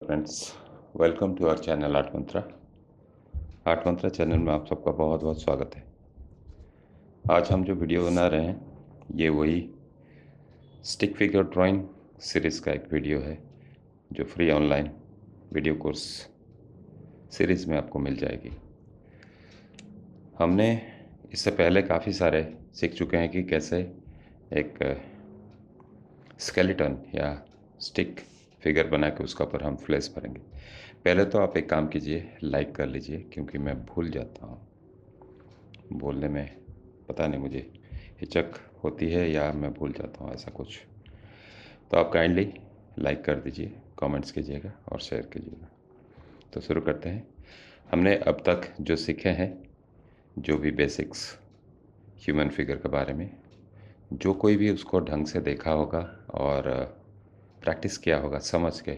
Friends, welcome to our channel Art Mantra. Art Mantra channel में आप सबका बहुत बहुत स्वागत है। आज हम जो वीडियो बना रहे हैं ये वही स्टिक फिगर ड्राइंग सीरीज़ का एक वीडियो है जो free online video course series में आपको मिल जाएगी। हमने इससे पहले काफ़ी सारे सीख चुके हैं कि कैसे एक स्केलेटन या स्टिक फिगर बना के उसका ऊपर हम फ्लेस भरेंगे। पहले तो आप एक काम कीजिए, लाइक कर लीजिए, क्योंकि मैं भूल जाता हूँ बोलने में। पता नहीं मुझे हिचक होती है या मैं भूल जाता हूँ, ऐसा कुछ। तो आप काइंडली लाइक कर दीजिए, कमेंट्स कीजिएगा और शेयर कीजिएगा। तो शुरू करते हैं। हमने अब तक जो सीखे हैं, जो भी बेसिक्स ह्यूमन फिगर के बारे में, जो कोई भी उसको ढंग से देखा होगा और प्रैक्टिस किया होगा समझ के,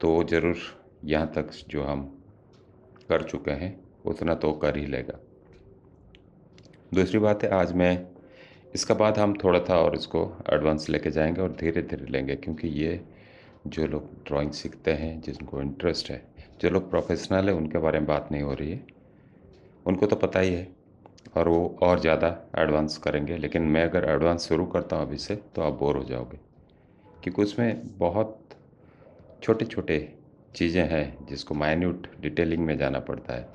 तो ज़रूर यहाँ तक जो हम कर चुके हैं उतना तो कर ही लेगा। दूसरी बात है, आज मैं इसका बाद हम थोड़ा था और इसको एडवांस लेके जाएंगे और धीरे धीरे लेंगे, क्योंकि ये जो लोग ड्राइंग सीखते हैं, जिनको इंटरेस्ट है, जो लोग प्रोफेशनल है, उनके बारे में बात नहीं हो रही है। उनको तो पता ही है और वो और ज़्यादा एडवांस करेंगे। लेकिन मैं अगर एडवांस शुरू करता हूँ अभी से तो आप बोर हो जाओगे, क्योंकि उसमें बहुत छोटे छोटे चीज़ें हैं जिसको माइन्यूट डिटेलिंग में जाना पड़ता है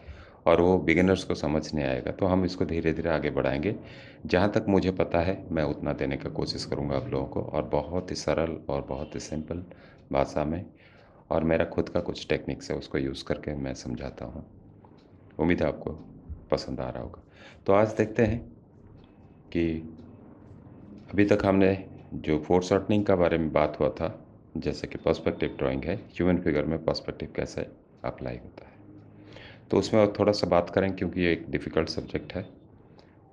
और वो बिगिनर्स को समझ नहीं आएगा। तो हम इसको धीरे धीरे आगे बढ़ाएंगे। जहाँ तक मुझे पता है मैं उतना देने का कोशिश करूँगा आप लोगों को, और बहुत ही सरल और बहुत ही सिंपल भाषा में, और मेरा खुद का कुछ टेक्निक्स है उसको यूज़ करके मैं समझाता हूँ। उम्मीद है आपको पसंद आ रहा होगा। तो आज देखते हैं कि अभी तक हमने जो फोर शॉर्टनिंग का बारे में बात हुआ था, जैसे कि पर्सपेक्टिव ड्राइंग है, ह्यूमन फिगर में पर्सपेक्टिव कैसे अप्लाई होता है, तो उसमें और थोड़ा सा बात करें, क्योंकि ये एक डिफ़िकल्ट सब्जेक्ट है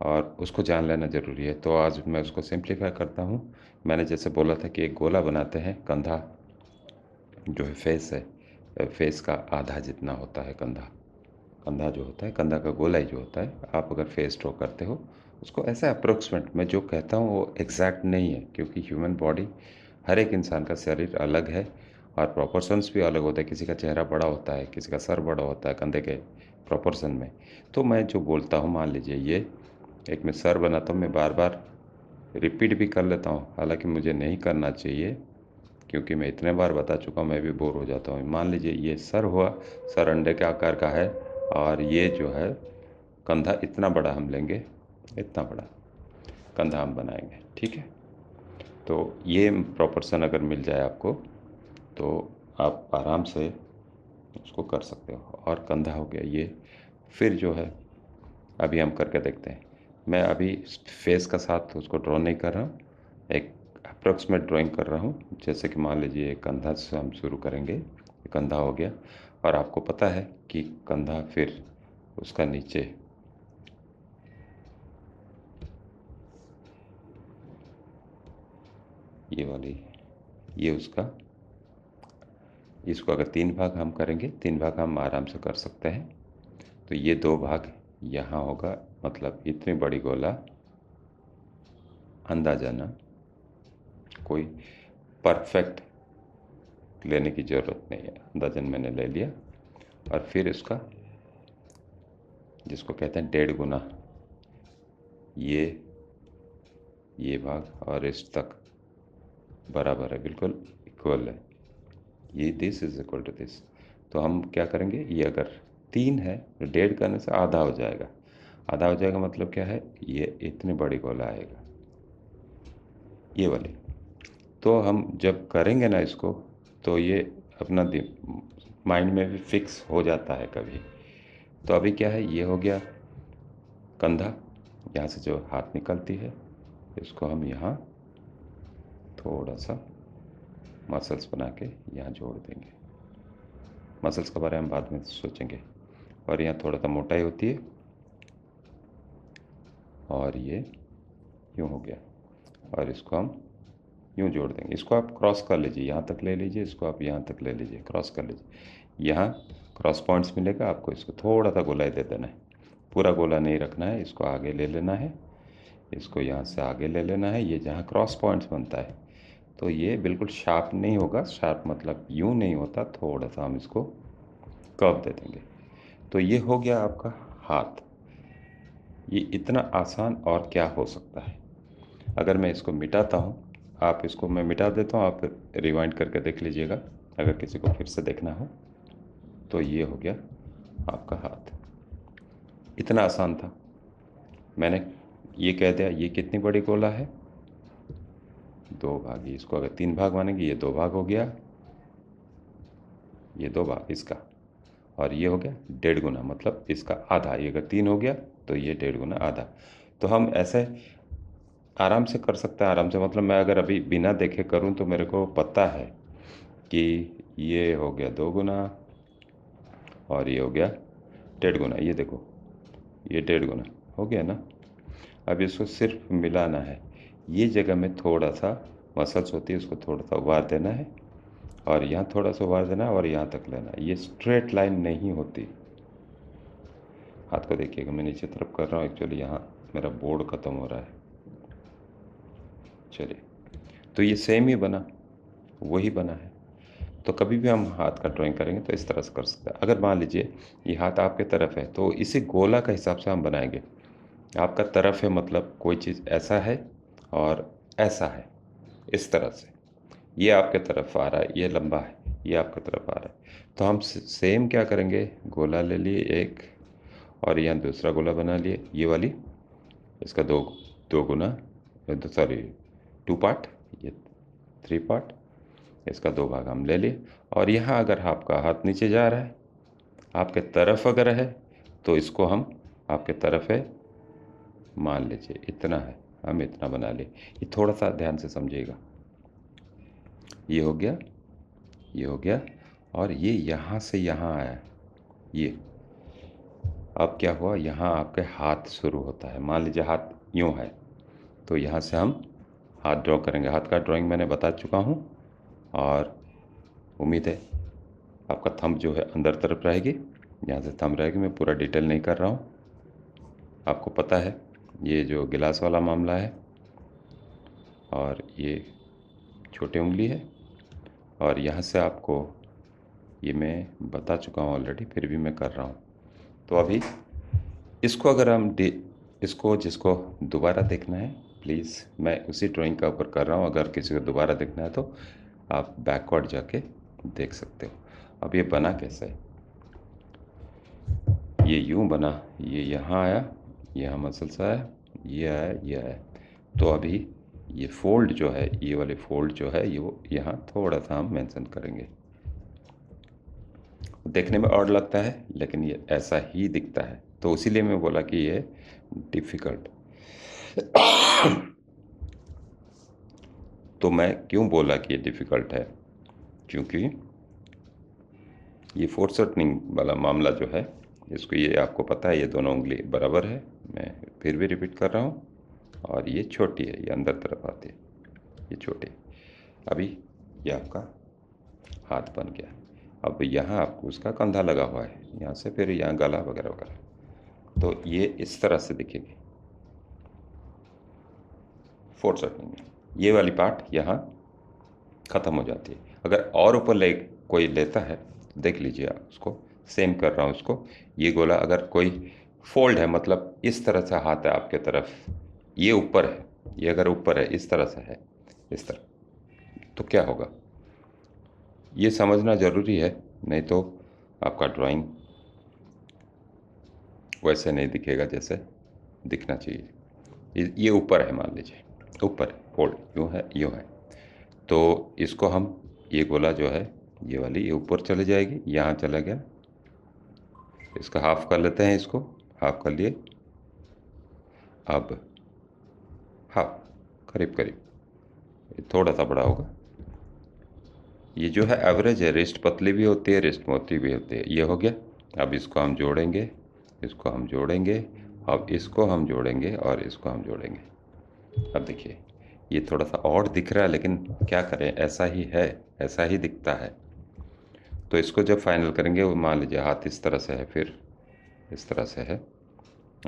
और उसको जान लेना ज़रूरी है। तो आज मैं उसको सिंप्लीफाई करता हूँ। मैंने जैसे बोला था कि एक गोला बनाते हैं, कंधा जो है फेस है, फेस का आधा जितना होता है कंधा। कंधा जो होता है, कंधा का गोला ही जो होता है, आप अगर फेस ड्रॉ करते हो उसको ऐसा अप्रोक्सीमेट, मैं जो कहता हूँ वो एग्जैक्ट नहीं है, क्योंकि ह्यूमन बॉडी, हर एक इंसान का शरीर अलग है और प्रोपोर्शंस भी अलग होते हैं। किसी का चेहरा बड़ा होता है, किसी का सर बड़ा होता है कंधे के प्रोपोर्शन में। तो मैं जो बोलता हूँ, मान लीजिए ये एक मैं सर बनाता हूँ, मैं बार बार रिपीट भी कर लेता हूँ, हालांकि मुझे नहीं करना चाहिए, क्योंकि मैं इतने बार बता चुका हूँ, मैं भी बोर हो जाता हूँ। मान लीजिए ये सर हुआ, सर अंडे के आकार का है, और ये जो है कंधा इतना बड़ा हम लेंगे, इतना बड़ा कंधा हम बनाएंगे, ठीक है। तो ये प्रोपोर्शन अगर मिल जाए आपको तो आप आराम से उसको कर सकते हो। और कंधा हो गया ये। फिर जो है अभी हम करके देखते हैं। मैं अभी फेस का साथ उसको ड्रॉ नहीं कर रहा हूँ, एक अप्रोक्सीमेट ड्राइंग कर रहा हूँ। जैसे कि मान लीजिए कंधा से हम शुरू करेंगे, ये कंधा हो गया, और आपको पता है कि कंधा, फिर उसका नीचे ये वाली, ये उसका, इसको अगर तीन भाग हम करेंगे, तीन भाग हम आराम से कर सकते हैं। तो ये दो भाग यहाँ होगा, मतलब इतनी बड़ी गोला, अंदाजा ना, कोई परफेक्ट लेने की ज़रूरत नहीं है, अंदाजन मैंने ले लिया। और फिर इसका जिसको कहते हैं 1.5 गुना, ये भाग और इस तक बराबर है, बिल्कुल इक्वल है। ये this is equal to this. तो हम क्या करेंगे, ये अगर 3 है तो 1.5 करने से आधा हो जाएगा। आधा हो जाएगा मतलब क्या है, ये इतनी बड़ी गोला आएगा, ये वाली। तो हम जब करेंगे ना इसको, तो ये अपना माइंड में भी फिक्स हो जाता है कभी। तो अभी क्या है, ये हो गया कंधा, यहाँ से जो हाथ निकलती है इसको हम यहाँ थोड़ा सा मसल्स बना के यहाँ जोड़ देंगे। मसल्स के बारे में बाद में सोचेंगे। और यहाँ थोड़ा सा मोटाई होती है, और ये यूँ हो गया, और इसको हम यूँ जोड़ देंगे। इसको आप क्रॉस कर लीजिए, यहाँ तक ले लीजिए, इसको आप यहाँ तक ले लीजिए, क्रॉस कर लीजिए। यहाँ क्रॉस पॉइंट्स मिलेगा आपको, इसको थोड़ा सा गोलाई दे देना है, पूरा गोला नहीं रखना है। इसको आगे ले लेना है, इसको यहाँ से आगे ले लेना है। ये जहाँ क्रॉस पॉइंट्स बनता है तो ये बिल्कुल शार्प नहीं होगा, शार्प मतलब यूँ नहीं होता, थोड़ा सा हम इसको कर्व दे देंगे। तो ये हो गया आपका हाथ। ये इतना आसान और क्या हो सकता है। अगर मैं इसको मिटाता हूँ, आप इसको मैं मिटा देता हूँ, आप रिवाइंड करके देख लीजिएगा अगर किसी को फिर से देखना हो। तो ये हो गया आपका हाथ। इतना आसान था। मैंने ये कह दिया ये कितनी बड़ी गोला है, 2 भाग। इसको अगर 3 भाग मानेंगे, ये 2 भाग हो गया, ये 2 भाग इसका, और ये हो गया 1.5 गुना, मतलब इसका आधा। ये अगर 3 हो गया तो ये 1.5 गुना आधा। तो हम ऐसे आराम से कर सकते हैं। आराम से मतलब मैं अगर अभी बिना देखे करूं तो मेरे को पता है कि ये हो गया 2 गुना और ये हो गया 1.5 गुना। ये देखो, ये 1.5 गुना हो गया ना। अब इसको सिर्फ मिलाना है। ये जगह में थोड़ा सा मसल्स होती है, उसको थोड़ा सा उभार देना है, और यहाँ थोड़ा सा उभार देना है, और यहाँ तक लेना है। ये स्ट्रेट लाइन नहीं होती। हाथ को देखिएगा, मैं नीचे तरफ कर रहा हूँ, एक्चुअली यहाँ मेरा बोर्ड ख़त्म हो रहा है। चलिए, तो ये सेम ही बना, वही बना है। तो कभी भी हम हाथ का ड्राइंग करेंगे तो इस तरह से कर सकते हैं। अगर मान लीजिए ये हाथ आपके तरफ है तो इसे गोला का हिसाब से हम बनाएंगे। आपका तरफ है मतलब कोई चीज़ ऐसा है और ऐसा है, इस तरह से। ये आपके तरफ आ रहा है, ये लंबा है, ये आपके तरफ आ रहा है। तो हम सेम क्या करेंगे, गोला ले लिए एक, और यहाँ दूसरा गोला बना लिए, ये वाली, इसका दो 2 गुना, सॉरी 2 पार्ट, ये 3 पार्ट, इसका 2 भाग हम ले लिए। और यहाँ अगर आपका हाथ नीचे जा रहा है, आपके तरफ अगर है, तो इसको हम आपके तरफ है मान लीजिए, इतना है, हम इतना बना लिए। ये थोड़ा सा ध्यान से समझिएगा। ये हो गया, ये हो गया, और ये यहाँ से यहाँ आया, ये। अब क्या हुआ, यहाँ आपके हाथ शुरू होता है। मान लीजिए हाथ यूँ है, तो यहाँ से हम हाथ ड्रॉ करेंगे। हाथ का ड्राइंग मैंने बता चुका हूँ, और उम्मीद है आपका थंब जो है अंदर तरफ रहेगी, यहाँ से थंब रहेगी। मैं पूरा डिटेल नहीं कर रहा हूँ, आपको पता है ये जो गिलास वाला मामला है, और ये छोटी उंगली है, और यहाँ से आपको, ये मैं बता चुका हूँ ऑलरेडी, फिर भी मैं कर रहा हूँ। तो अभी इसको अगर हम इसको जिसको दोबारा देखना है, प्लीज़, मैं उसी ड्राइंग का ऊपर कर रहा हूँ। अगर किसी को दोबारा देखना है तो आप बैकवर्ड जाके देख सकते हो। अब ये बना कैसे है, ये यूँ बना, ये यहाँ आया, यहाँ मसल्स आया, ये आया, ये आया। तो अभी ये फोल्ड जो है, ये वाले फोल्ड जो है, ये वो यहाँ थोड़ा सा हम मेंशन करेंगे। देखने में ऑड लगता है, लेकिन ये ऐसा ही दिखता है। तो इसीलिए मैं बोला कि ये डिफ़िकल्ट। तो मैं क्यों बोला कि ये डिफ़िकल्ट है, क्योंकि ये फोर शॉर्टनिंग वाला मामला जो है, इसको, ये आपको पता है ये दोनों उंगली बराबर है, मैं फिर भी रिपीट कर रहा हूँ। और ये छोटी है, ये अंदर तरफ आती है, ये छोटी। अभी ये आपका हाथ बन गया। अब यहाँ आपको उसका कंधा लगा हुआ है, यहाँ से फिर यहाँ गला वगैरह वगैरह। तो ये इस तरह से दिखेगी फोर शॉर्टनिंग में। ये वाली पार्ट यहाँ ख़त्म हो जाती है। अगर और ऊपर ले कोई लेता है तो देख लीजिए आप उसको, सेम कर रहा हूँ उसको। ये गोला अगर कोई फोल्ड है, मतलब इस तरह से हाथ है आपके तरफ, ये ऊपर है, ये अगर ऊपर है, इस तरह से है, इस तरह, तो क्या होगा, ये समझना ज़रूरी है। नहीं तो आपका ड्राइंग वैसे नहीं दिखेगा जैसे दिखना चाहिए। ये ऊपर है, मान लीजिए ऊपर फोल्ड यूँ है, यूँ है। तो इसको हम, ये गोला जो है, ये वाली, ये ऊपर चले जाएगी, यहाँ चला गया। इसका हाफ कर लेते हैं, इसको हाफ कर लिए। अब हाफ, करीब करीब, ये थोड़ा सा बड़ा होगा। ये जो है एवरेज है, रिस्ट पतली भी होती है, रिस्ट मोटी भी होती है। ये हो गया। अब इसको हम जोड़ेंगे, इसको हम जोड़ेंगे, अब इसको हम जोड़ेंगे, और इसको हम जोड़ेंगे। अब देखिए ये थोड़ा सा और दिख रहा है, लेकिन क्या करें, ऐसा ही है, ऐसा ही दिखता है। तो इसको जब फाइनल करेंगे, वो मान लीजिए हाथ इस तरह से है, फिर इस तरह से है,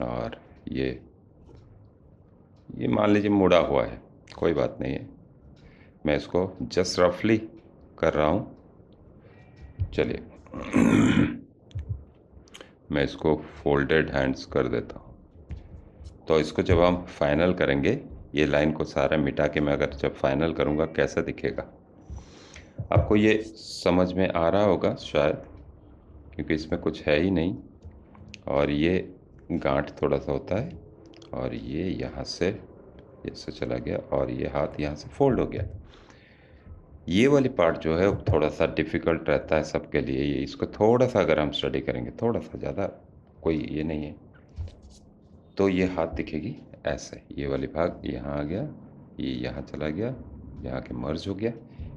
और ये मान लीजिए मुड़ा हुआ है, कोई बात नहीं है, मैं इसको जस्ट रफली कर रहा हूँ। चलिए मैं इसको फोल्डेड हैंड्स कर देता हूँ। तो इसको जब हम फाइनल करेंगे, ये लाइन को सारा मिटा के मैं अगर जब फाइनल करूँगा कैसा दिखेगा, आपको ये समझ में आ रहा होगा शायद, क्योंकि इसमें कुछ है ही नहीं। और ये गांठ थोड़ा सा होता है, और ये यहाँ से ऐसे चला गया, और ये हाथ यहाँ से फोल्ड हो गया। ये वाली पार्ट जो है वो थोड़ा सा डिफ़िकल्ट रहता है सबके लिए। ये इसको थोड़ा सा अगर हम स्टडी करेंगे, थोड़ा सा, ज़्यादा कोई ये नहीं है, तो ये हाथ दिखेगी ऐसे। ये वाली भाग यहाँ आ गया, ये यहाँ चला गया, यहाँ के मर्ज हो गया,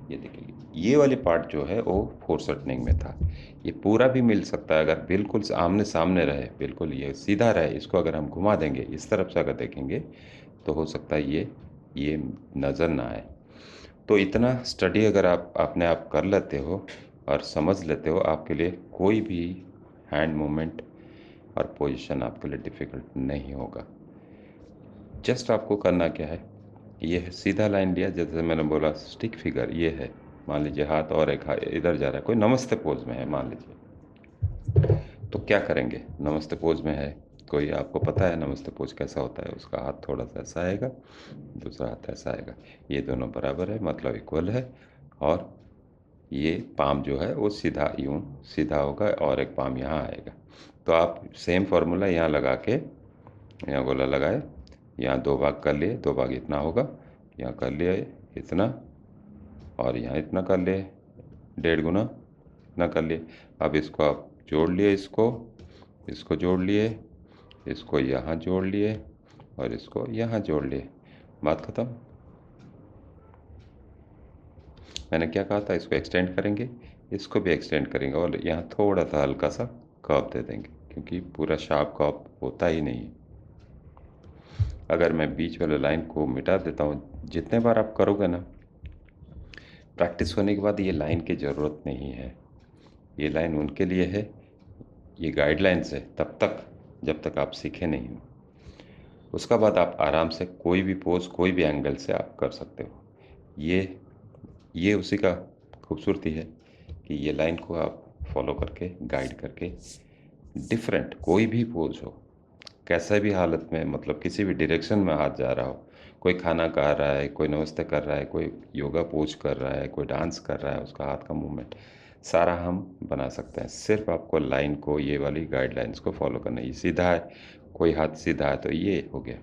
ये दिखेगी। ये वाली पार्ट जो है वो फोर शॉर्टनिंग में था। ये पूरा भी मिल सकता है अगर बिल्कुल आमने सामने रहे, बिल्कुल ये सीधा रहे। इसको अगर हम घुमा देंगे, इस तरफ से अगर देखेंगे, तो हो सकता है ये नज़र ना आए। तो इतना स्टडी अगर आप अपने आप कर लेते हो और समझ लेते हो, आपके लिए कोई भी हैंड मूवमेंट और पोजीशन आपके लिए डिफ़िकल्ट नहीं होगा। जस्ट आपको करना क्या है, ये है सीधा लाइन लिया, जैसे मैंने बोला स्टिक फिगर ये है। मान लीजिए हाथ और एक हाथ इधर जा रहा है, कोई नमस्ते पोज में है मान लीजिए, तो क्या करेंगे, नमस्ते पोज में है, कोई आपको पता है नमस्ते पोज कैसा होता है, उसका हाथ थोड़ा सा ऐसा आएगा, दूसरा हाथ ऐसा आएगा, ये दोनों बराबर है मतलब इक्वल है, और ये पाम जो है वो सीधा यूं सीधा होगा, और एक पाम यहाँ आएगा। तो आप सेम फार्मूला यहाँ लगा के, यहाँ गोला लगाए, यहाँ दो भाग कर लिए, दो भाग इतना होगा, यहाँ कर लिए इतना, और यहाँ इतना कर लिए, 1.5 गुना इतना कर लिए। अब इसको आप जोड़ लिए, इसको जोड़ लिए, इसको यहाँ जोड़ लिए, और इसको यहाँ जोड़ लिए, बात ख़त्म। मैंने क्या कहा था, इसको एक्सटेंड करेंगे, इसको भी एक्सटेंड करेंगे, और यहाँ थोड़ा सा हल्का सा कर्व दे देंगे, क्योंकि पूरा शार्प कर्व होता ही नहीं है। अगर मैं बीच वाले लाइन को मिटा देता हूँ, जितने बार आप करोगे ना, प्रैक्टिस होने के बाद ये लाइन की ज़रूरत नहीं है। ये लाइन उनके लिए है, ये गाइडलाइंस है तब तक जब तक आप सीखे नहीं हो। उसका बाद आप आराम से कोई भी पोज, कोई भी एंगल से आप कर सकते हो। ये उसी का खूबसूरती है कि ये लाइन को आप फॉलो करके, गाइड करके, डिफरेंट कोई भी पोज हो, कैसा भी हालत में, मतलब किसी भी डायरेक्शन में हाथ जा रहा हो, कोई खाना खा रहा है, कोई नमस्ते कर रहा है, कोई योगा पोज कर रहा है, कोई डांस कर रहा है, उसका हाथ का मूवमेंट सारा हम बना सकते हैं। सिर्फ आपको लाइन को, ये वाली गाइडलाइंस को फॉलो करना है। ये सीधा है, कोई हाथ सीधा है तो ये हो गया,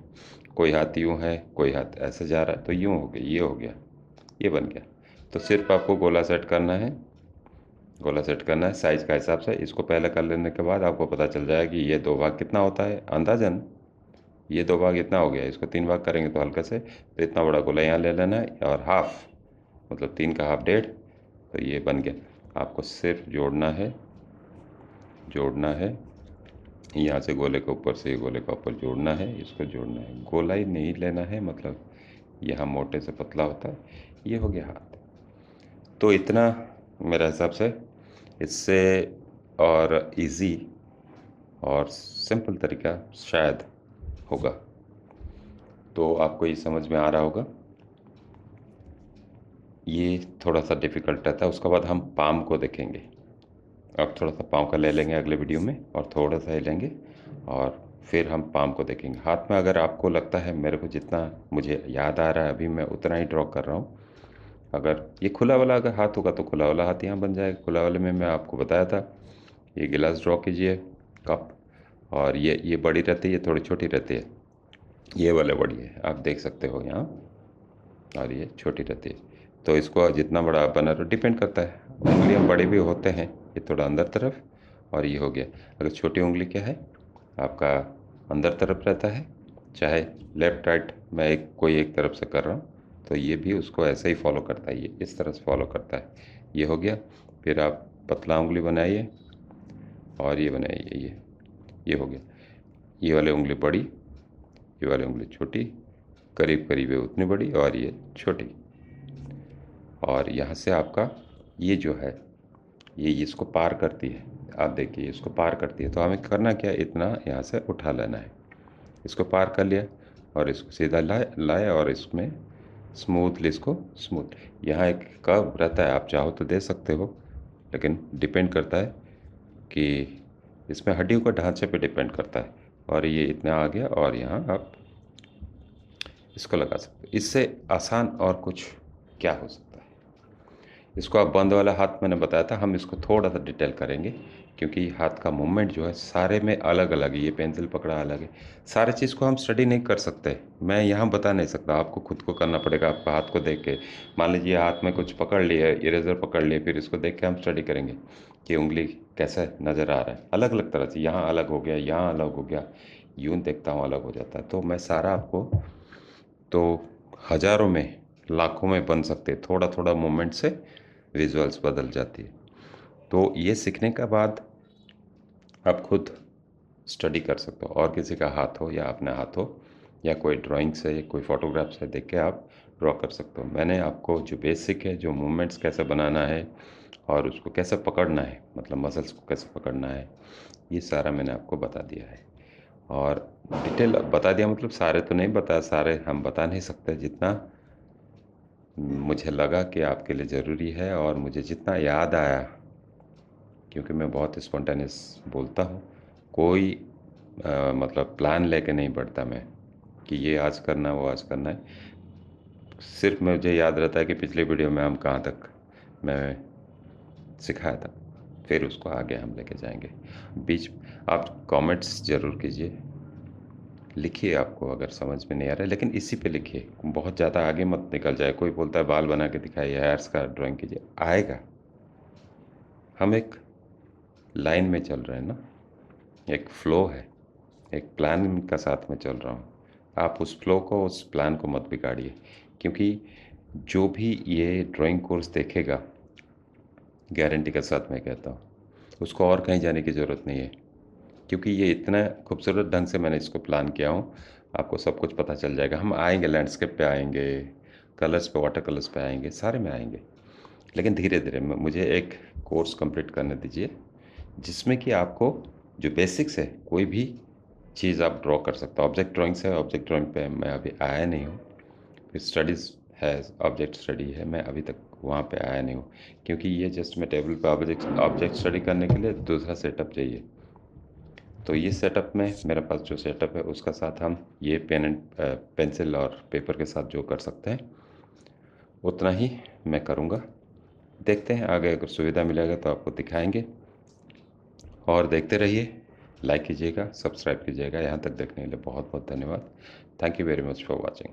कोई हाथ यूँ है, कोई हाथ ऐसे जा रहा है तो यूँ हो गया, ये हो गया, ये बन गया। तो सिर्फ आपको गोला सेट करना है, गोला सेट करना है साइज़ का हिसाब से। इसको पहले कर लेने के बाद आपको पता चल जाएगा कि ये 2 भाग कितना होता है अंदाजन। ये 2 भाग इतना हो गया, इसको 3 भाग करेंगे तो हल्के से, तो इतना बड़ा गोला यहाँ ले लेना है, और हाफ मतलब 3 का हाफ 1.5, तो ये बन गया। आपको सिर्फ जोड़ना है, जोड़ना है, यहाँ से गोले के ऊपर से गोले का ऊपर जोड़ना है, इसको जोड़ना है, गोला ही नहीं लेना है, मतलब यहाँ मोटे से पतला होता है, ये हो गया हाथ। तो इतना मेरे हिसाब से इससे और इजी और सिंपल तरीका शायद होगा। तो आपको ये समझ में आ रहा होगा। ये थोड़ा सा डिफ़िकल्ट रहता है। उसके बाद हम पाम को देखेंगे। अब थोड़ा सा पाँव का ले लेंगे अगले वीडियो में, और थोड़ा सा ही लेंगे, और फिर हम पाम को देखेंगे। हाथ में अगर आपको लगता है, मेरे को जितना मुझे याद आ रहा है अभी मैं उतना ही ड्रॉ कर रहा हूँ। अगर ये खुला वाला अगर हाथ होगा तो खुला वाला हाथ यहाँ बन जाएगा। खुला वाले में मैं आपको बताया था, ये गिलास ड्रॉ कीजिए, कप, और ये बड़ी रहती है, ये थोड़ी छोटी रहती है, ये वाले बड़ी है, आप देख सकते हो यहाँ, और ये छोटी रहती है। तो इसको जितना बड़ा आप बना रहे हो डिपेंड करता है, उंगलियाँ बड़े भी होते हैं, ये थोड़ा अंदर तरफ, और ये हो गया। अगर छोटी उंगली क्या है आपका, अंदर तरफ रहता है, चाहे लेफ़्ट राइट मैं कोई एक तरफ से कर रहा हूँ, तो ये भी उसको ऐसे ही फॉलो करता है, ये इस तरह से फॉलो करता है। ये हो गया। फिर आप पतला उंगली बनाइए, और ये बनाइए, ये हो गया। ये वाली उंगली बड़ी, ये वाली उंगली छोटी, करीब करीब है उतनी बड़ी, और ये छोटी। और यहाँ से आपका ये जो है, ये इसको पार करती है, आप देखिए इसको पार करती है। तो हमें करना क्या है, इतना यहाँ से उठा लेना है, इसको पार कर लिया, और इसको सीधा लाए लाए, और इसमें स्मूथली इसको स्मूथ। यहाँ एक कर्व रहता है, आप चाहो तो दे सकते हो, लेकिन डिपेंड करता है कि इसमें हड्डियों का ढांचे पे डिपेंड करता है। और ये इतना आ गया और यहाँ आप इसको लगा सकते हो। इससे आसान और कुछ क्या हो सकता है। इसको आप बंद वाला हाथ मैंने बताया था, हम इसको थोड़ा सा डिटेल करेंगे क्योंकि हाथ का मूवमेंट जो है सारे में अलग अलग है। ये पेंसिल पकड़ा अलग है, सारे चीज़ को हम स्टडी नहीं कर सकते, मैं यहाँ बता नहीं सकता, आपको खुद को करना पड़ेगा। आपका हाथ को देख के, मान लीजिए हाथ में कुछ पकड़ लिया, इरेज़र पकड़ लिए, फिर इसको देख के हम स्टडी करेंगे कि उंगली कैसे नज़र आ रहा है अलग अलग तरह से। यहाँ अलग हो गया, यहाँ अलग हो गया, यूँ देखता हूँ अलग हो जाता है। तो मैं सारा आपको, तो हज़ारों में लाखों में बन सकते, थोड़ा थोड़ा मूवमेंट से विजुअल्स बदल जाती है। तो ये सीखने के बाद आप खुद स्टडी कर सकते हो, और किसी का हाथ हो या अपना हाथ हो या कोई ड्राइंग से, कोई फोटोग्राफ से देख के आप ड्रॉ कर सकते हो। मैंने आपको जो बेसिक है, जो मूवमेंट्स कैसे बनाना है और उसको कैसे पकड़ना है, मतलब मसल्स को कैसे पकड़ना है, ये सारा मैंने आपको बता दिया है। और डिटेल बता दिया मतलब सारे तो नहीं बताया, सारे हम बता नहीं सकते, जितना मुझे लगा कि आपके लिए ज़रूरी है और मुझे जितना याद आया, क्योंकि मैं बहुत स्पॉन्टेनियस बोलता हूँ। कोई मतलब प्लान लेके नहीं बढ़ता मैं कि ये आज करना है वो आज करना है। सिर्फ मुझे याद रहता है कि पिछली वीडियो में हम कहाँ तक मैं सिखाया था, फिर उसको आगे हम लेके जाएंगे। बीच आप कमेंट्स ज़रूर कीजिए, लिखिए आपको अगर समझ में नहीं आ रहा है, लेकिन इसी पे लिखिए, बहुत ज़्यादा आगे मत निकल जाए। कोई बोलता है बाल बना के दिखाइए, हेयर्स का ड्राइंग कीजिए, आएगा। हम एक लाइन में चल रहे हैं ना, एक फ़्लो है, एक प्लान का साथ में चल रहा हूँ। आप उस फ़्लो को, उस प्लान को मत बिगाड़िए, क्योंकि जो भी ये ड्राइंग कोर्स देखेगा, गारंटी के साथ मैं कहता हूँ, उसको और कहीं जाने की ज़रूरत नहीं है, क्योंकि ये इतना खूबसूरत ढंग से मैंने इसको प्लान किया हूँ। आपको सब कुछ पता चल जाएगा। हम आएंगे, लैंडस्केप पे आएंगे, कलर्स पे, वाटर कलर्स पे आएंगे, सारे में आएंगे, लेकिन धीरे धीरे। मुझे एक कोर्स कंप्लीट करने दीजिए जिसमें कि आपको जो बेसिक्स है, कोई भी चीज़ आप ड्रॉ कर सकते हो। ऑब्जेक्ट ड्राइंग से, ऑब्जेक्ट ड्राइंग पे मैं अभी आया नहीं हूँ, फिर स्टडीज़ है, ऑब्जेक्ट स्टडी है, मैं अभी तक वहाँ पे आया नहीं हूँ, क्योंकि ये जस्ट मैं टेबल पे ऑब्जेक्ट स्टडी करने के लिए दूसरा सेटअप चाहिए। तो ये सेटअप में मेरे पास जो सेटअप है उसका साथ हम ये पेन एंड पेंसिल और पेपर के साथ जो कर सकते हैं उतना ही मैं करूँगा। देखते हैं आगे, अगर सुविधा मिलेगा तो आपको दिखाएंगे। और देखते रहिए, लाइक कीजिएगा, सब्सक्राइब कीजिएगा। यहाँ तक देखने के लिए बहुत बहुत धन्यवाद। Thank you very much for watching.